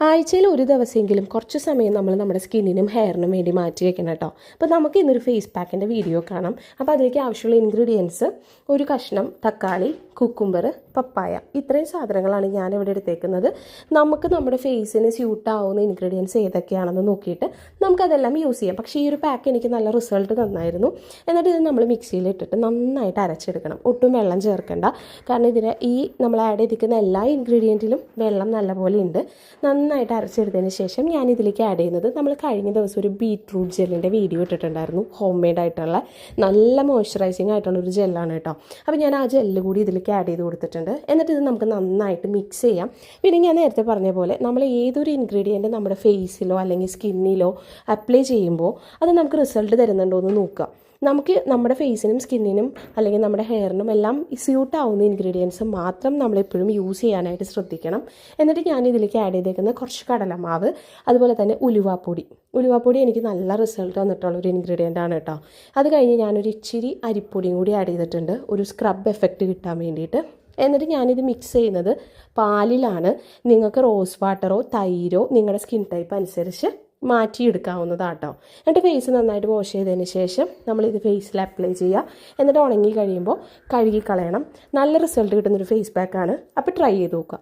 ആഴ്ചയിൽ ഒരു ദിവസമെങ്കിലും കുറച്ച് സമയം നമ്മൾ നമ്മുടെ സ്കിന്നിനും ഹെയറിനും വേണ്ടി മാറ്റി വെക്കണം കേട്ടോ. അപ്പോൾ നമുക്ക് ഇന്നൊരു ഫേസ് പാക്കിൻ്റെ വീഡിയോ കാണാം. അപ്പോൾ അതിലേക്ക് ആവശ്യമുള്ള ഇൻഗ്രീഡിയൻസ് ഒരു കഷ്ണം തക്കാളി, കുക്കുംബർ, പപ്പായ, ഇത്രയും സാധനങ്ങളാണ് ഞാനിവിടെ എടുത്തേക്കുന്നത്. നമുക്ക് നമ്മുടെ ഫേസിന് സ്യൂട്ടാവുന്ന ഇൻഗ്രീഡിയൻസ് ഏതൊക്കെയാണെന്ന് നോക്കിയിട്ട് നമുക്കതെല്ലാം യൂസ് ചെയ്യാം. പക്ഷേ ഈ ഒരു പാക്ക് എനിക്ക് നല്ല റിസൾട്ട് തന്നായിരുന്നു. എന്നിട്ട് ഇത് നമ്മൾ മിക്സിയിൽ ഇട്ടിട്ട് നന്നായിട്ട് അരച്ചെടുക്കണം. ഒട്ടും വെള്ളം ചേർക്കണ്ട. കാരണം ഇതിന് നമ്മൾ ആഡ് ചെയ്തിരിക്കുന്ന എല്ലാ ഇൻഗ്രീഡിയൻറ്റിലും വെള്ളം നല്ലപോലെ ഉണ്ട്. നന്നായിട്ട് അരച്ചെടുത്തതിന് ശേഷം ഞാൻ ഇതിലേക്ക് ആഡ് ചെയ്യുന്നത്, നമ്മൾ കഴിഞ്ഞ ദിവസം ഒരു ബീറ്റ്റൂട്ട് ജെല്ലിൻ്റെ വീഡിയോ ഇട്ടിട്ടുണ്ടായിരുന്നു. ഹോം മെയ്ഡ് ആയിട്ടുള്ള നല്ല മോയ്സ്ചറൈസിങ് ആയിട്ടുള്ളൊരു ജെല്ലാണ് കേട്ടോ. അപ്പോൾ ഞാൻ ആ ജെല്ല് കൂടി ഇതിലേക്ക് ആഡ് ചെയ്ത് കൊടുത്തിട്ടുണ്ട്. എന്നിട്ട് ഇത് നമുക്ക് നന്നായിട്ട് മിക്സ് ചെയ്യാം. പിന്നെ ഞാൻ നേരത്തെ പറഞ്ഞ പോലെ നമ്മൾ ഏതൊരു ഇൻഗ്രീഡിയൻറ്റ് നമ്മുടെ ഫേസിലോ അല്ലെങ്കിൽ സ്കിന്നിലോ അപ്ലൈ ചെയ്യുമ്പോൾ അത് നമുക്ക് റിസൾട്ട് തരുന്നുണ്ടോ എന്ന് നോക്കുക. നമുക്ക് നമ്മുടെ ഫേസിനും സ്കിന്നിനും അല്ലെങ്കിൽ നമ്മുടെ ഹെയറിനും എല്ലാം സ്യൂട്ട് ആവുന്ന ഇൻഗ്രീഡിയൻസ് മാത്രം നമ്മളെപ്പോഴും യൂസ് ചെയ്യാനായിട്ട് ശ്രദ്ധിക്കണം. എന്നിട്ട് ഞാൻ ഇതിലേക്ക് ആഡ് ചെയ്തേക്കുന്ന കുറച്ച് കടലമാവ്, അതുപോലെ തന്നെ ഉലുവാപ്പൊടി എനിക്ക് നല്ല റിസൾട്ട് വന്നിട്ടുള്ളൊരു ഇൻഗ്രീഡിയൻ്റ് ആണ് കേട്ടോ. അത് കഴിഞ്ഞ് ഞാനൊരു ഇച്ചിരി അരിപ്പൊടിയും കൂടി ആഡ് ചെയ്തിട്ടുണ്ട്, ഒരു സ്ക്രബ് എഫക്റ്റ് കിട്ടാൻ വേണ്ടിയിട്ട്. എന്നിട്ട് ഞാനിത് മിക്സ് ചെയ്യുന്നത് പാലിലാണ്. നിങ്ങൾക്ക് റോസ് വാട്ടറോ തൈരോ നിങ്ങളുടെ സ്കിൻ ടൈപ്പ് അനുസരിച്ച് മാറ്റിയെടുക്കാവുന്നതാട്ടോ. എന്നിട്ട് ഫേസ് നന്നായിട്ട് വാഷ് ചെയ്തതിന് ശേഷം നമ്മളിത് ഫേസിൽ അപ്ലൈ ചെയ്യുക. എന്നിട്ട് ഉണങ്ങി കഴിയുമ്പോൾ കഴുകി കളയണം. നല്ല റിസൾട്ട് കിട്ടുന്നൊരു ഫേസ് പാക്കാണ്. അപ്പോൾ ട്രൈ ചെയ്ത് നോക്കുക.